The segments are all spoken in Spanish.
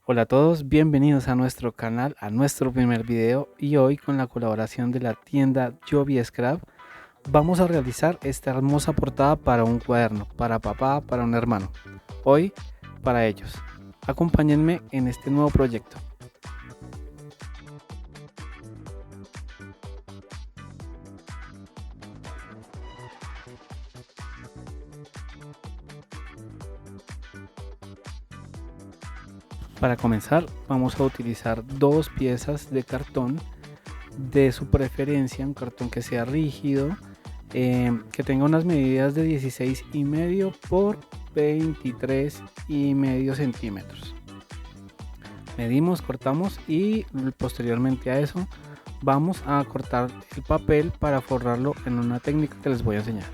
Hola a todos, bienvenidos a nuestro canal, a nuestro primer video, y hoy con la colaboración de la tienda Joby Scrap vamos a realizar esta hermosa portada para un cuaderno, para papá, para un hermano, hoy para ellos. Acompáñenme en este nuevo proyecto. Para comenzar vamos a utilizar dos piezas de cartón de su preferencia, un cartón que sea rígido, que tenga unas medidas de 16,5 por 23,5 centímetros. Medimos, cortamos y posteriormente a eso vamos a cortar el papel para forrarlo en una técnica que les voy a enseñar.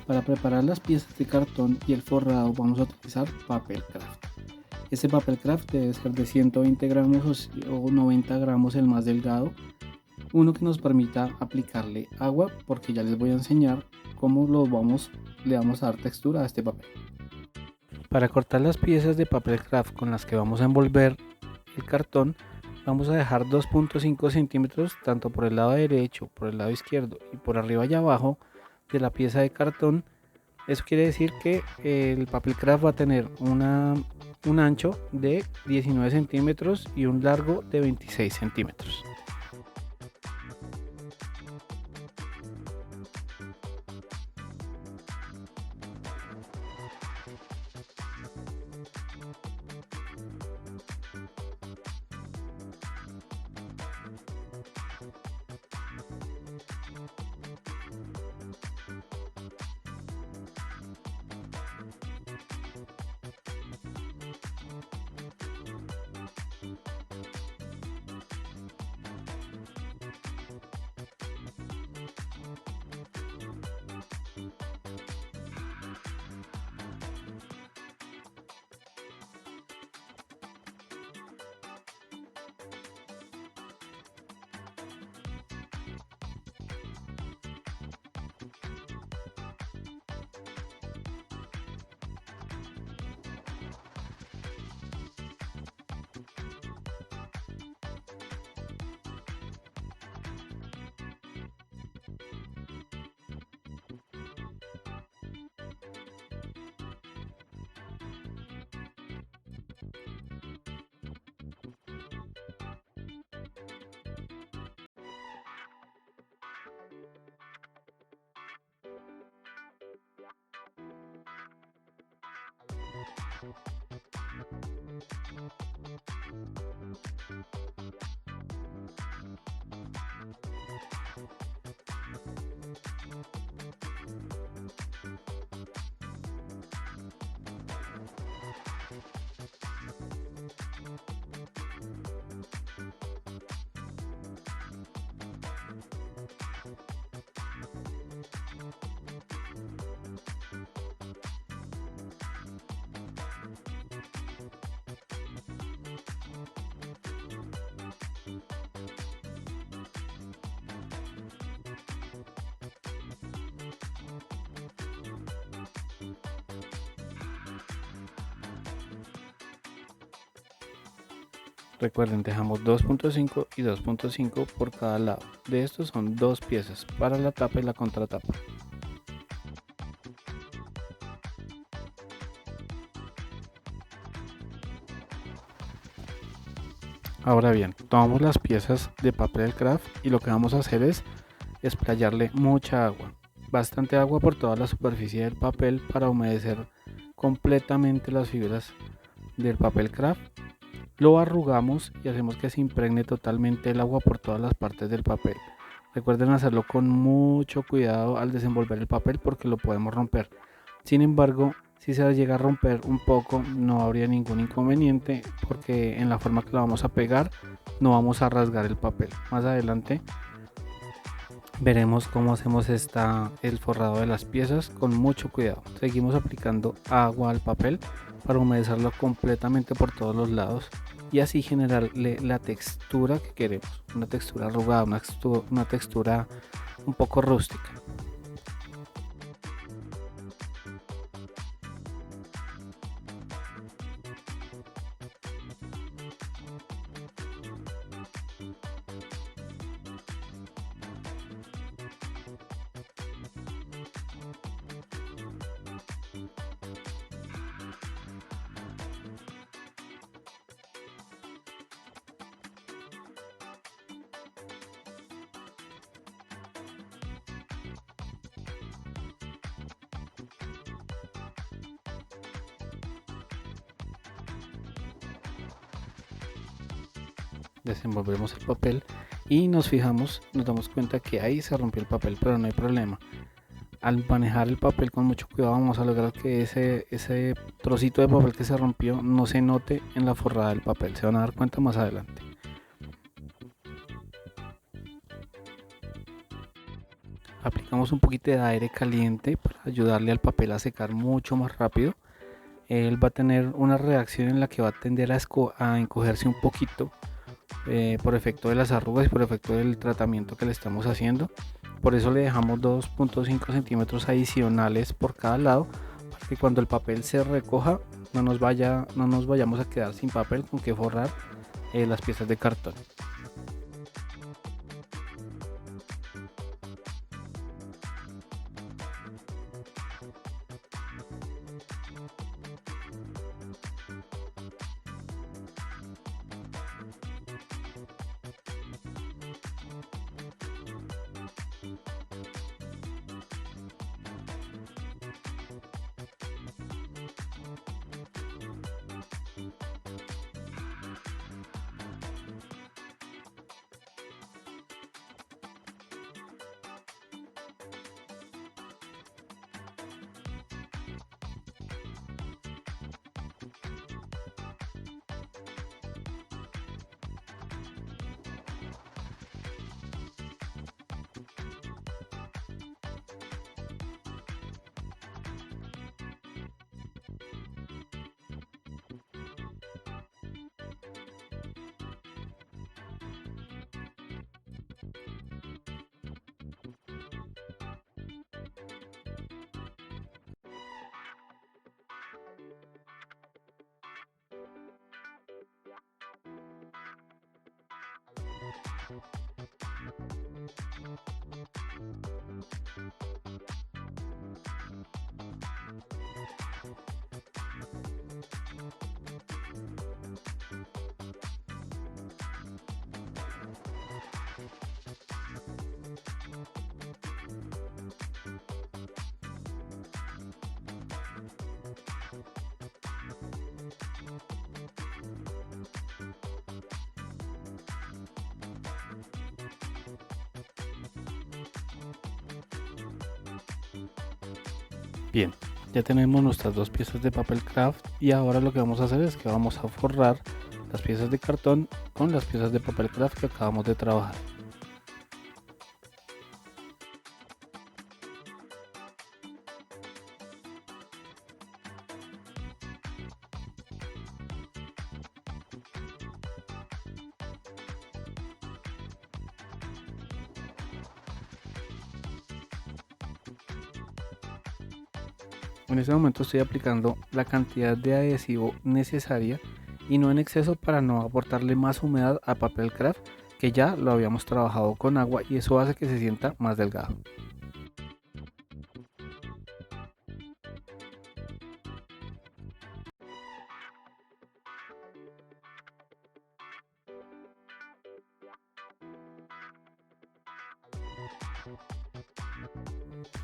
Para preparar las piezas de cartón y el forrado vamos a utilizar papel craft. Este papel craft debe ser de 120 gramos o 90 gramos el más delgado. Uno que nos permita aplicarle agua, porque ya les voy a enseñar cómo le vamos a dar textura a este papel. Para cortar las piezas de papel craft con las que vamos a envolver el cartón, vamos a dejar 2,5 centímetros tanto por el lado derecho, por el lado izquierdo y por arriba y abajo de la pieza de cartón. Eso quiere decir que el papel craft va a tener un ancho de 19 centímetros y un largo de 26 centímetros. Recuerden, dejamos 2,5 y 2,5 por cada lado. De estos son dos piezas para la tapa y la contratapa. Ahora bien, tomamos las piezas de papel craft y lo que vamos a hacer es sprayarle mucha agua, bastante agua por toda la superficie del papel para humedecer completamente las fibras del papel craft. Lo arrugamos y hacemos que se impregne totalmente el agua por todas las partes del papel. Recuerden hacerlo con mucho cuidado al desenvolver el papel porque lo podemos romper. Sin embargo, si se llega a romper un poco no habría ningún inconveniente, porque en la forma que lo vamos a pegar no vamos a rasgar el papel. Más adelante veremos cómo hacemos el forrado de las piezas con mucho cuidado. Seguimos aplicando agua al papel para humedecerlo completamente por todos los lados y así generarle la textura que queremos, una textura arrugada, una textura un poco rústica. Desenvolvemos el papel y nos damos cuenta que ahí se rompió el papel, pero no hay problema. Al manejar el papel con mucho cuidado vamos a lograr que ese trocito de papel que se rompió no se note en la forrada del papel. Se van a dar cuenta más adelante. Aplicamos un poquito de aire caliente para ayudarle al papel a secar mucho más rápido. Él va a tener una reacción en la que va a tender a encogerse un poquito por efecto de las arrugas y por efecto del tratamiento que le estamos haciendo. Por eso le dejamos 2.5 centímetros adicionales por cada lado, para que cuando el papel se recoja no nos vayamos a quedar sin papel con que forrar las piezas de cartón. Bien, ya tenemos nuestras dos piezas de papel craft y ahora lo que vamos a hacer es que vamos a forrar las piezas de cartón con las piezas de papel craft que acabamos de trabajar. En este momento estoy aplicando la cantidad de adhesivo necesaria y no en exceso para no aportarle más humedad a papel craft, que ya lo habíamos trabajado con agua y eso hace que se sienta más delgado.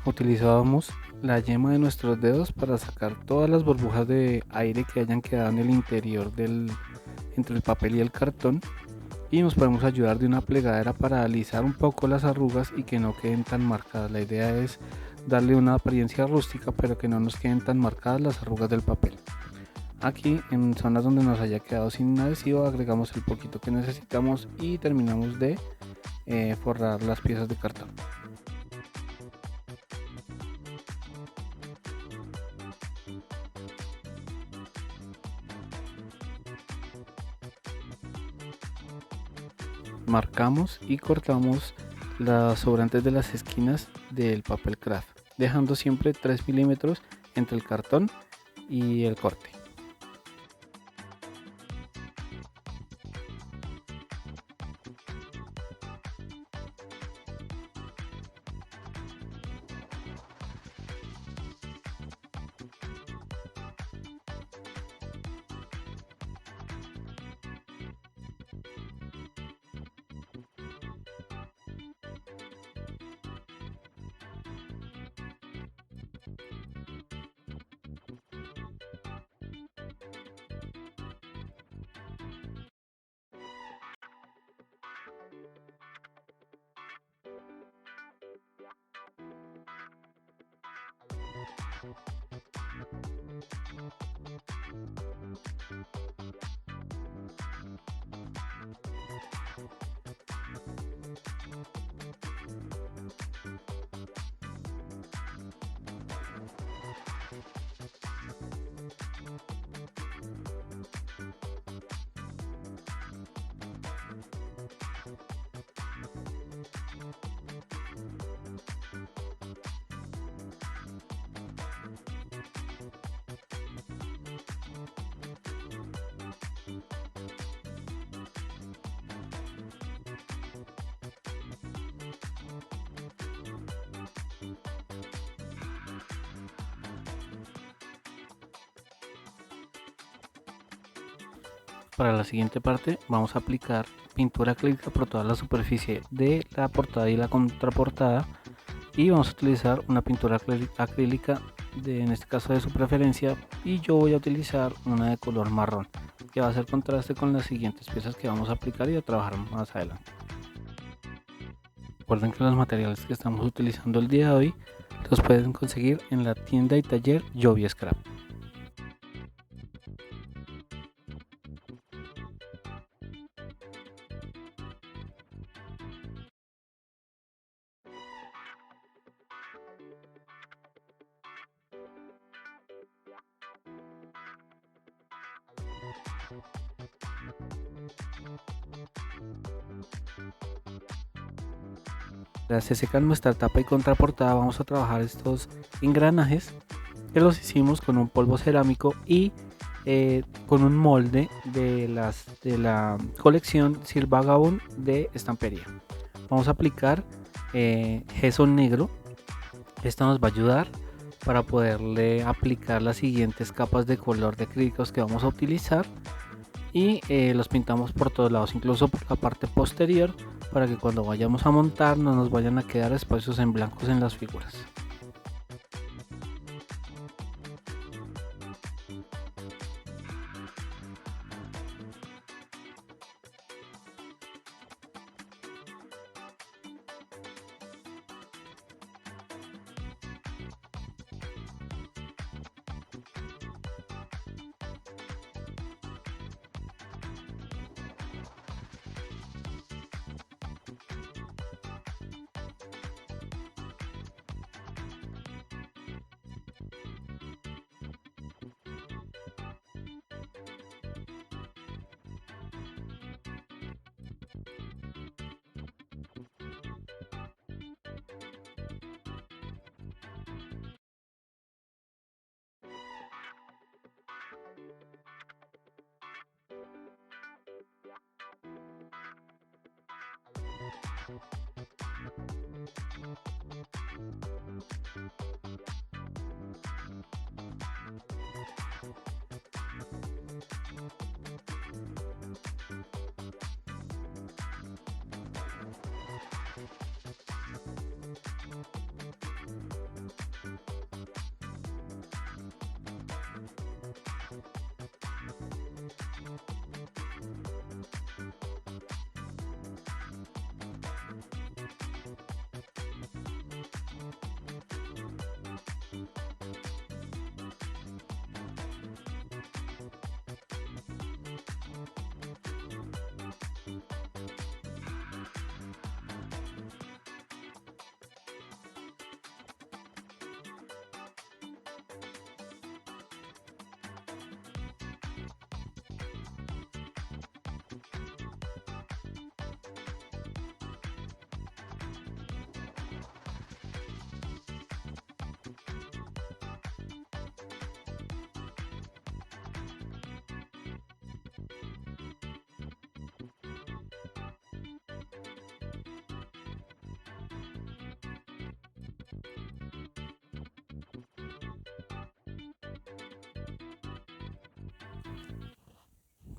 Utilizábamos la yema de nuestros dedos para sacar todas las burbujas de aire que hayan quedado en el interior entre el papel y el cartón, y nos podemos ayudar de una plegadera para alisar un poco las arrugas y que no queden tan marcadas. La idea es darle una apariencia rústica pero que no nos queden tan marcadas las arrugas del papel. Aquí en zonas donde nos haya quedado sin adhesivo agregamos el poquito que necesitamos y terminamos de forrar las piezas de cartón. marcamos y cortamos las sobrantes de las esquinas del papel craft, dejando siempre 3 milímetros entre el cartón y el corte. Para la siguiente parte vamos a aplicar pintura acrílica por toda la superficie de la portada y la contraportada, y vamos a utilizar una pintura acrílica en este caso de su preferencia, y yo voy a utilizar una de color marrón que va a hacer contraste con las siguientes piezas que vamos a aplicar y a trabajar más adelante. Recuerden que los materiales que estamos utilizando el día de hoy los pueden conseguir en la tienda y taller Joby Scrap. Mientras se secan nuestra tapa y contraportada, vamos a trabajar estos engranajes que los hicimos con un polvo cerámico y con un molde de la colección Sir Vagabond de estampería. Vamos a aplicar gesso negro. Esto nos va a ayudar para poderle aplicar las siguientes capas de color de acrílicos que vamos a utilizar, y los pintamos por todos lados, incluso por la parte posterior, para que cuando vayamos a montar no nos vayan a quedar espacios en blancos en las figuras.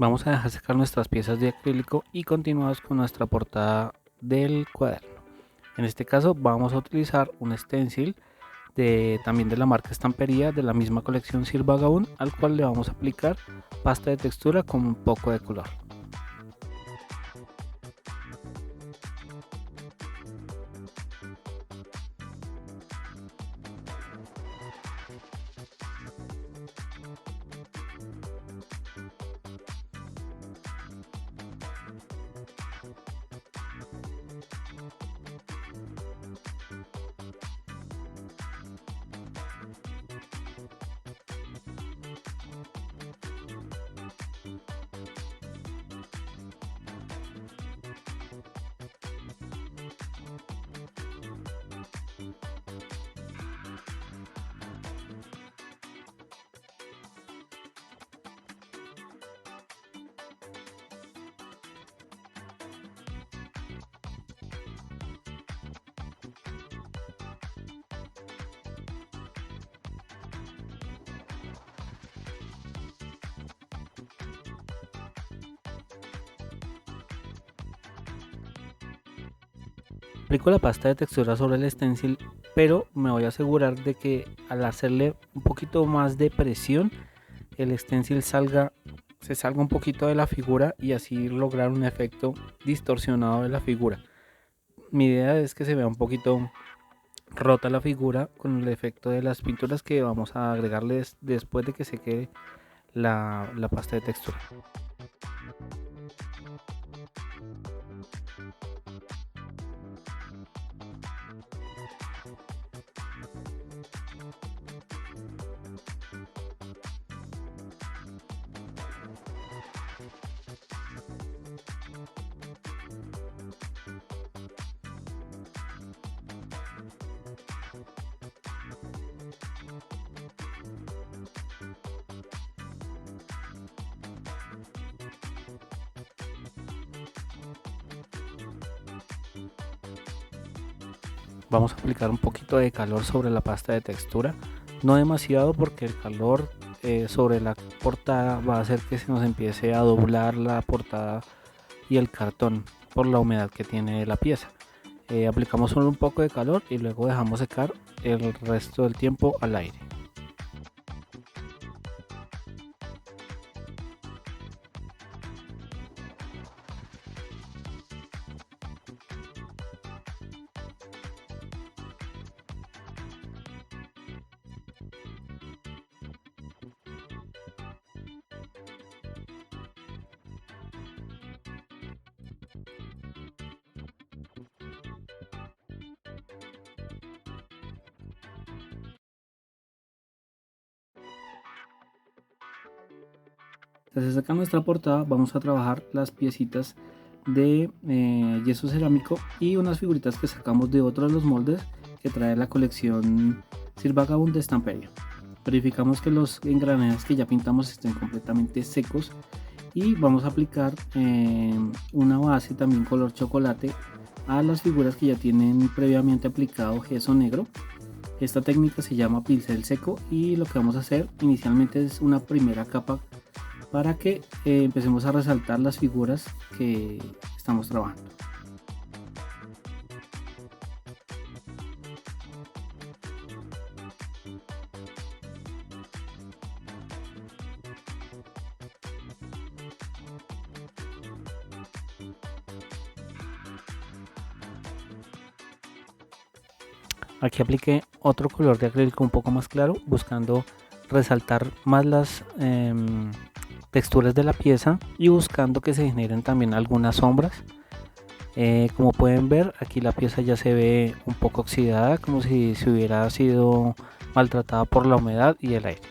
Vamos a dejar secar nuestras piezas de acrílico y continuamos con nuestra portada del cuaderno. En este caso vamos a utilizar un stencil también de la marca Estampería, de la misma colección Sir Vagabond, al cual le vamos a aplicar pasta de textura con un poco de color. Aplico la pasta de textura sobre el stencil, pero me voy a asegurar de que al hacerle un poquito más de presión, el stencil se salga un poquito de la figura y así lograr un efecto distorsionado de la figura. Mi idea es que se vea un poquito rota la figura con el efecto de las pinturas que vamos a agregarles después de que seque la pasta de textura. Vamos a aplicar un poquito de calor sobre la pasta de textura, no demasiado porque el calor sobre la portada va a hacer que se nos empiece a doblar la portada y el cartón por la humedad que tiene la pieza. Aplicamos solo un poco de calor y luego dejamos secar el resto del tiempo al aire. Entonces acá en nuestra portada vamos a trabajar las piecitas de yeso cerámico y unas figuritas que sacamos de otro de los moldes que trae la colección Sir Vagabond de Estampería. Verificamos que los engranajes que ya pintamos estén completamente secos y vamos a aplicar una base también color chocolate a las figuras que ya tienen previamente aplicado gesso negro. Esta técnica se llama pincel seco y lo que vamos a hacer inicialmente es una primera capa para que empecemos a resaltar las figuras que estamos trabajando. Aquí apliqué otro color de acrílico un poco más claro, buscando resaltar más las texturas de la pieza y buscando que se generen también algunas sombras. Como pueden ver, aquí la pieza ya se ve un poco oxidada, como si se hubiera sido maltratada por la humedad y el aire.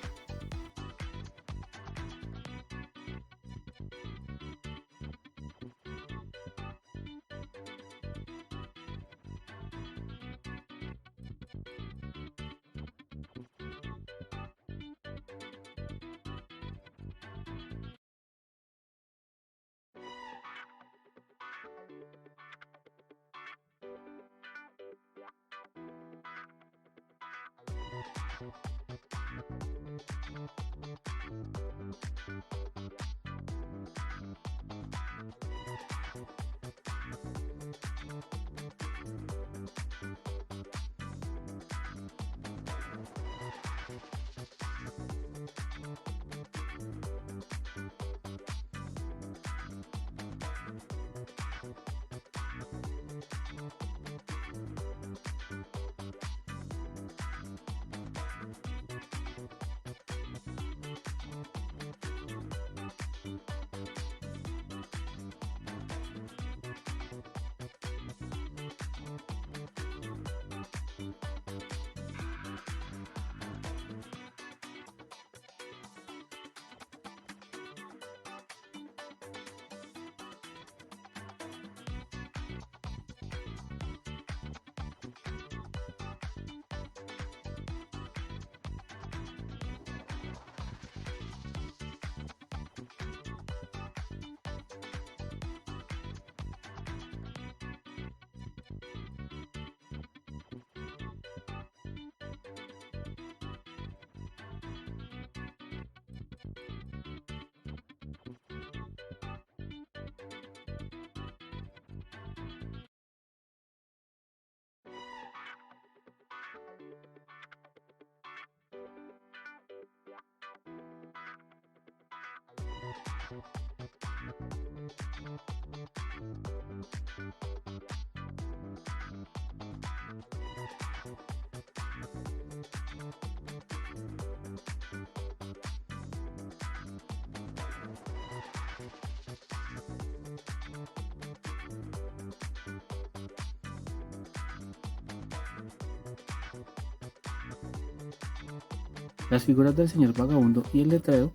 Las figuras del señor vagabundo y el letrero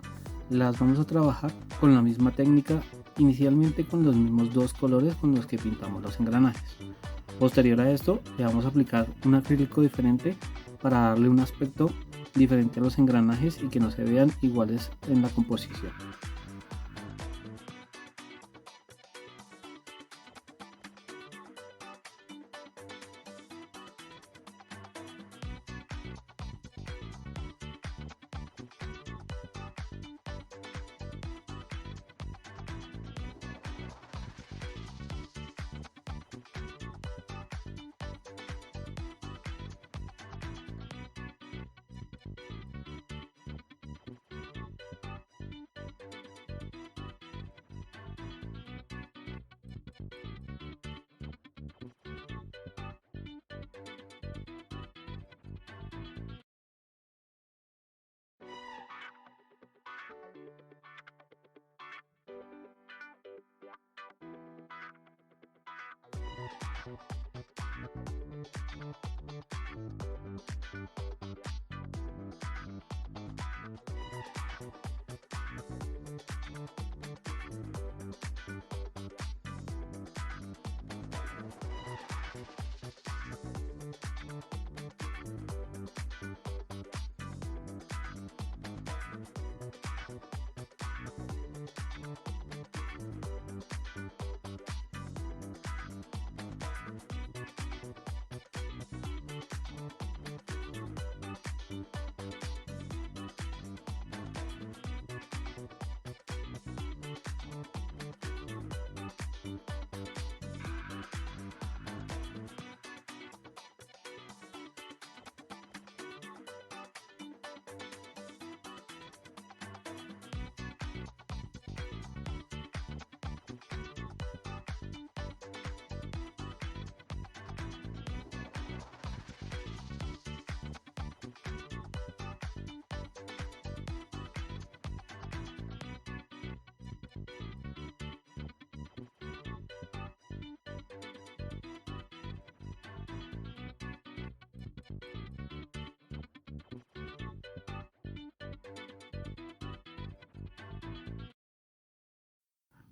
las vamos a trabajar con la misma técnica, inicialmente con los mismos dos colores con los que pintamos los engranajes. Posterior a esto le vamos a aplicar un acrílico diferente para darle un aspecto diferente a los engranajes y que no se vean iguales en la composición.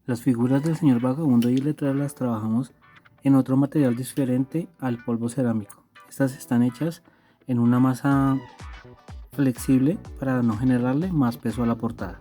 Las figuras del señor vagabundo y el letrero las trabajamos en otro material diferente al polvo cerámico. Estas están hechas en una masa flexible para no generarle más peso a la portada.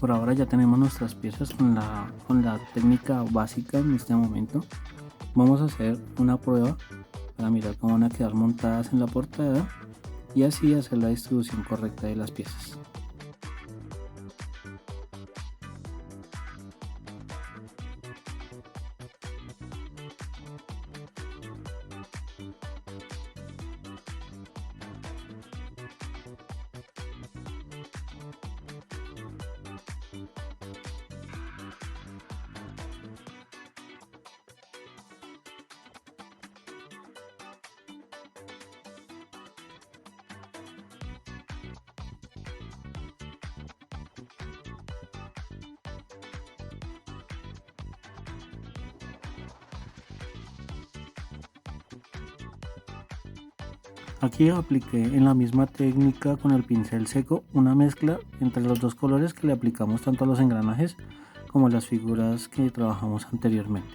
Por ahora ya tenemos nuestras piezas con la técnica básica en este momento. Vamos a hacer una prueba para mirar cómo van a quedar montadas en la portada y así hacer la distribución correcta de las piezas. Aquí apliqué en la misma técnica con el pincel seco una mezcla entre los dos colores que le aplicamos tanto a los engranajes como a las figuras que trabajamos anteriormente.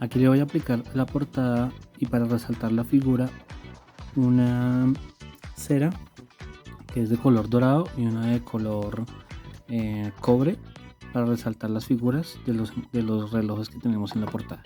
Aquí le voy a aplicar a la portada y para resaltar la figura una cera que es de color dorado y una de color cobre para resaltar las figuras de los relojes que tenemos en la portada.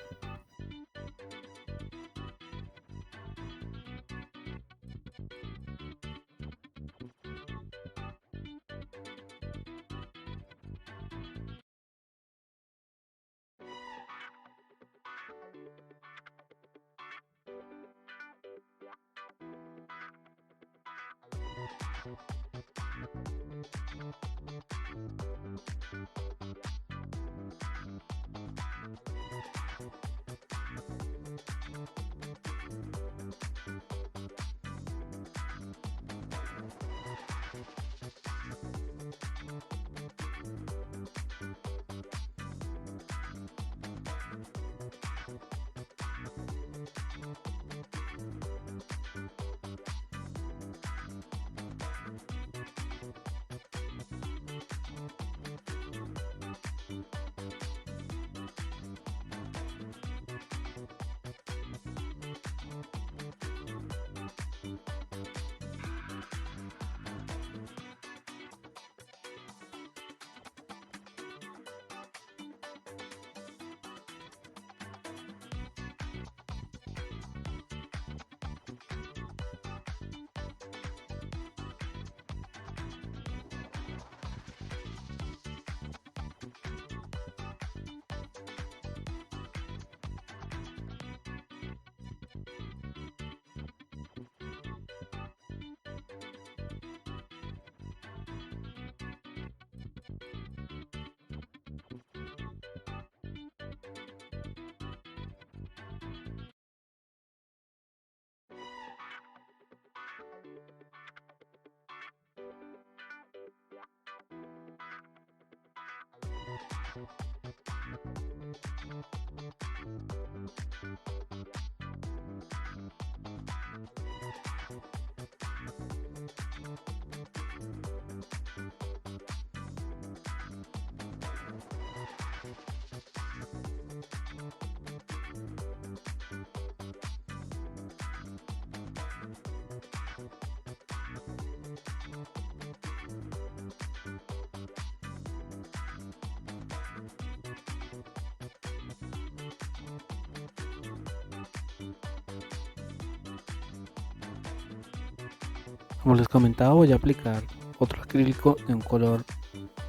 Como les comentaba, voy a aplicar otro acrílico de un color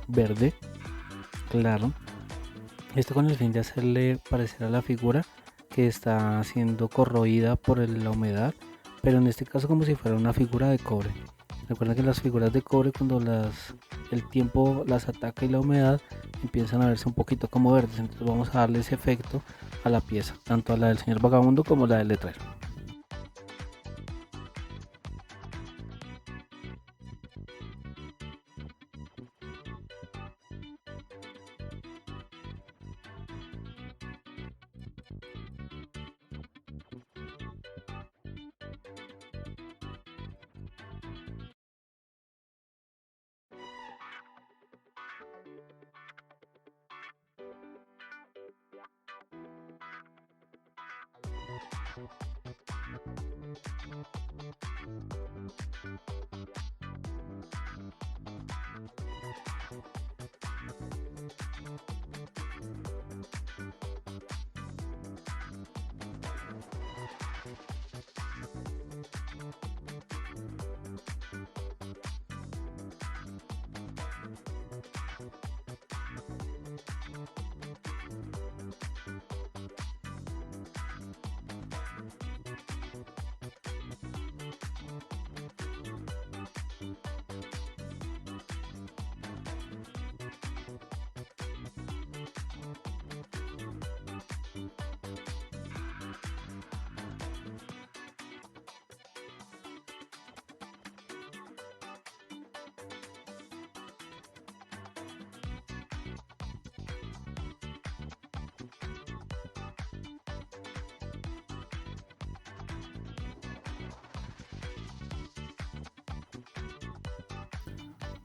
verde claro. Esto con el fin de hacerle parecer a la figura que está siendo corroída por la humedad, pero en este caso como si fuera una figura de cobre. Recuerda que las figuras de cobre, cuando el tiempo las ataca y la humedad, empiezan a verse un poquito como verdes. Entonces vamos a darle ese efecto a la pieza, tanto a la del señor vagabundo como a la del letrero.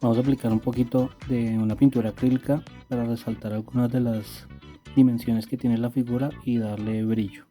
Vamos a aplicar un poquito de una pintura acrílica para resaltar algunas de las dimensiones que tiene la figura y darle brillo.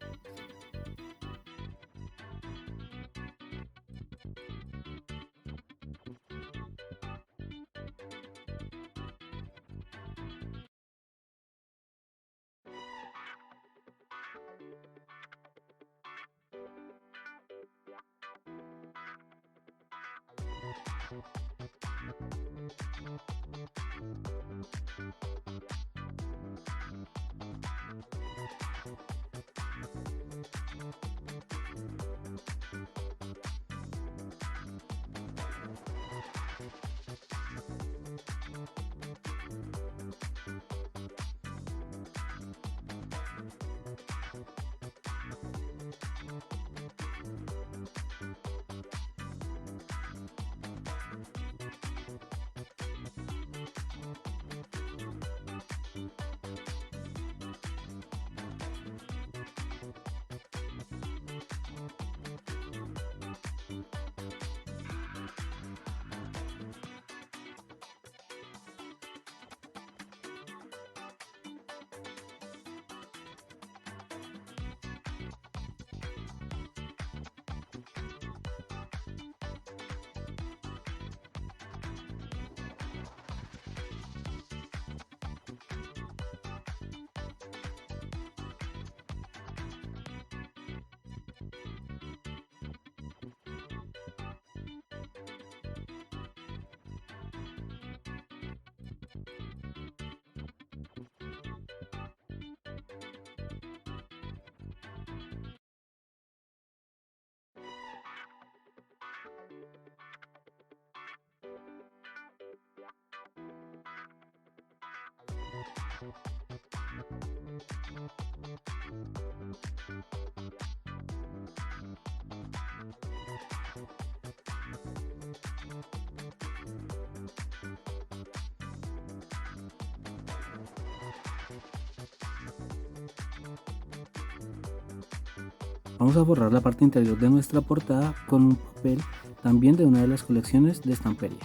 Vamos a borrar la parte interior de nuestra portada con un papel también de una de las colecciones de estampería.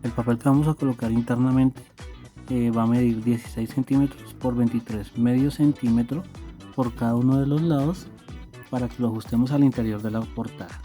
El papel que vamos a colocar internamente va a medir 16 centímetros por 23 medio centímetro por cada uno de los lados para que lo ajustemos al interior de la portada.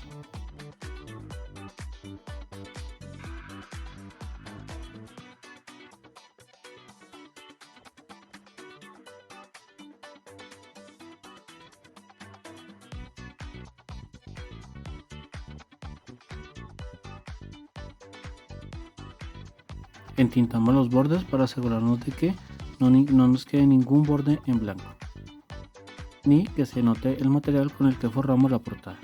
Entintamos los bordes para asegurarnos de que no nos quede ningún borde en blanco, ni que se note el material con el que forramos la portada.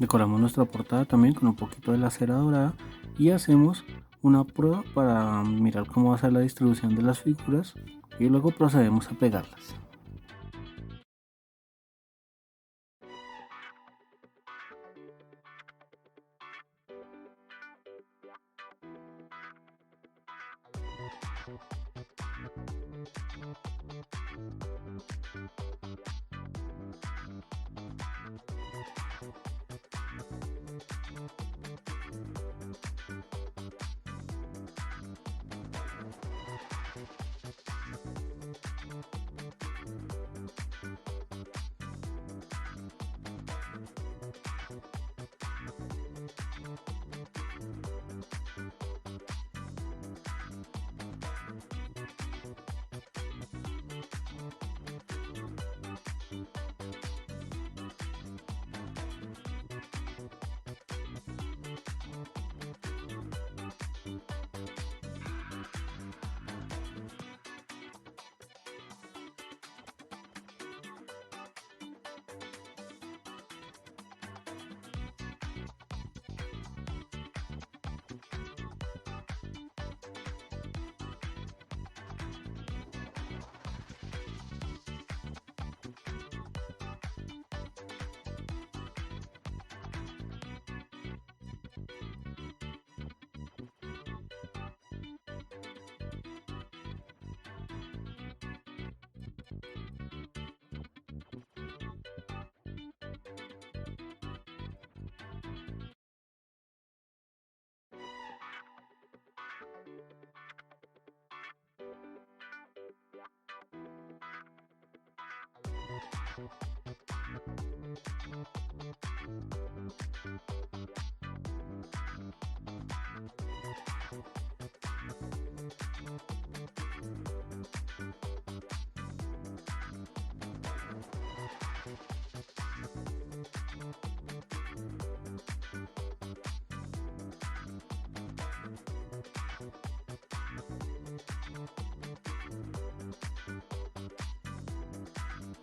Decoramos nuestra portada también con un poquito de la cera dorada y hacemos una prueba para mirar cómo va a ser la distribución de las figuras y luego procedemos a pegarlas.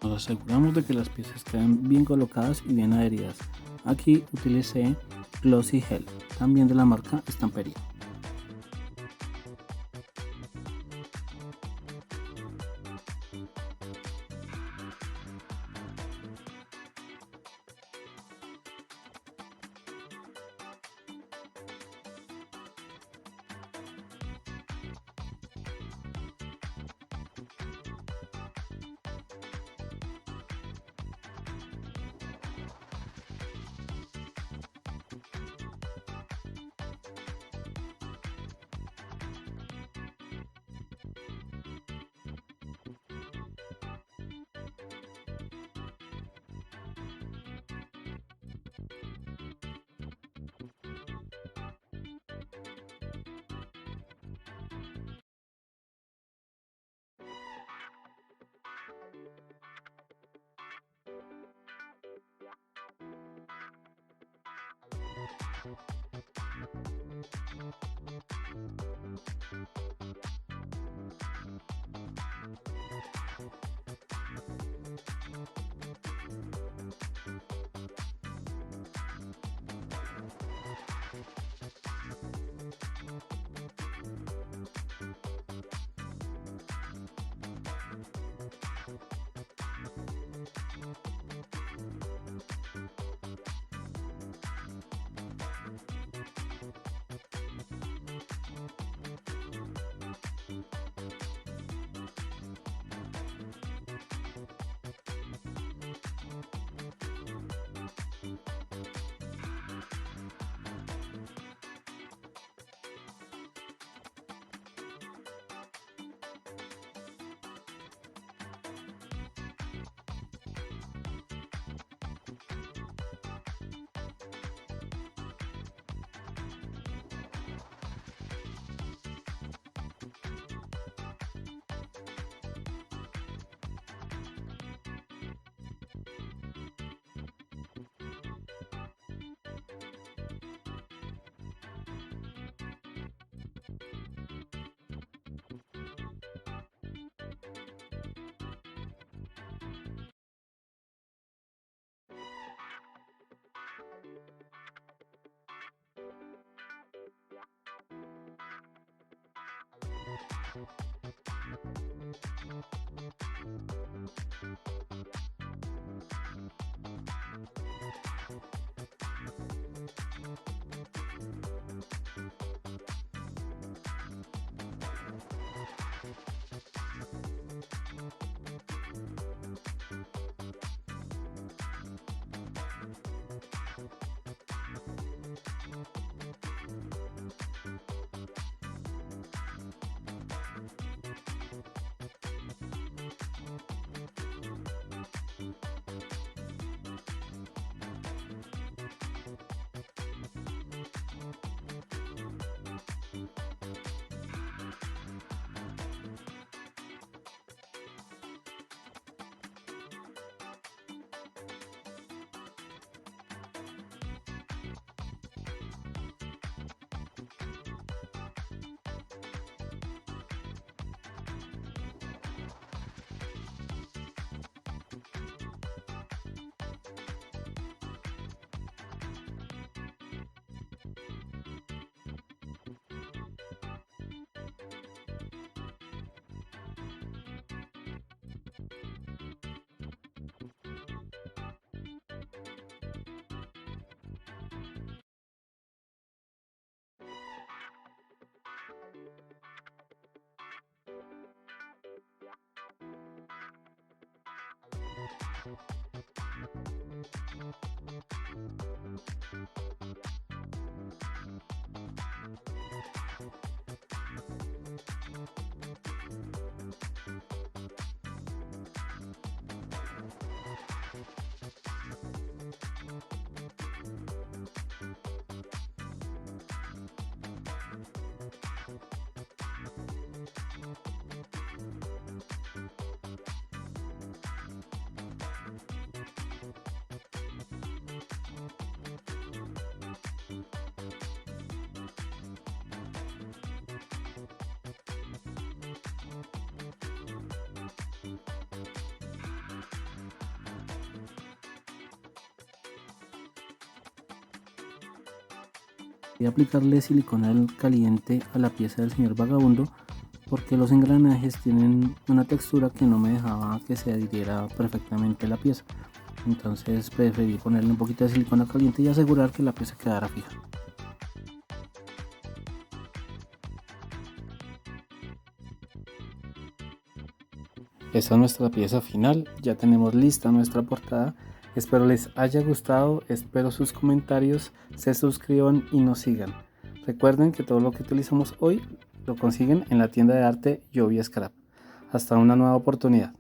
Nos aseguramos de que las piezas queden bien colocadas y bien adheridas. Aquí utilicé Glossy Gel, también de la marca Stamperia. Voy a aplicarle silicona caliente a la pieza del señor vagabundo porque los engranajes tienen una textura que no me dejaba que se adhiriera perfectamente la pieza. Entonces preferí ponerle un poquito de silicona caliente y asegurar que la pieza quedara fija. Esta es nuestra pieza final, ya tenemos lista nuestra portada. Espero les haya gustado, espero sus comentarios, se suscriban y nos sigan. Recuerden que todo lo que utilizamos hoy lo consiguen en la tienda de arte Jovia Scrap. Hasta una nueva oportunidad.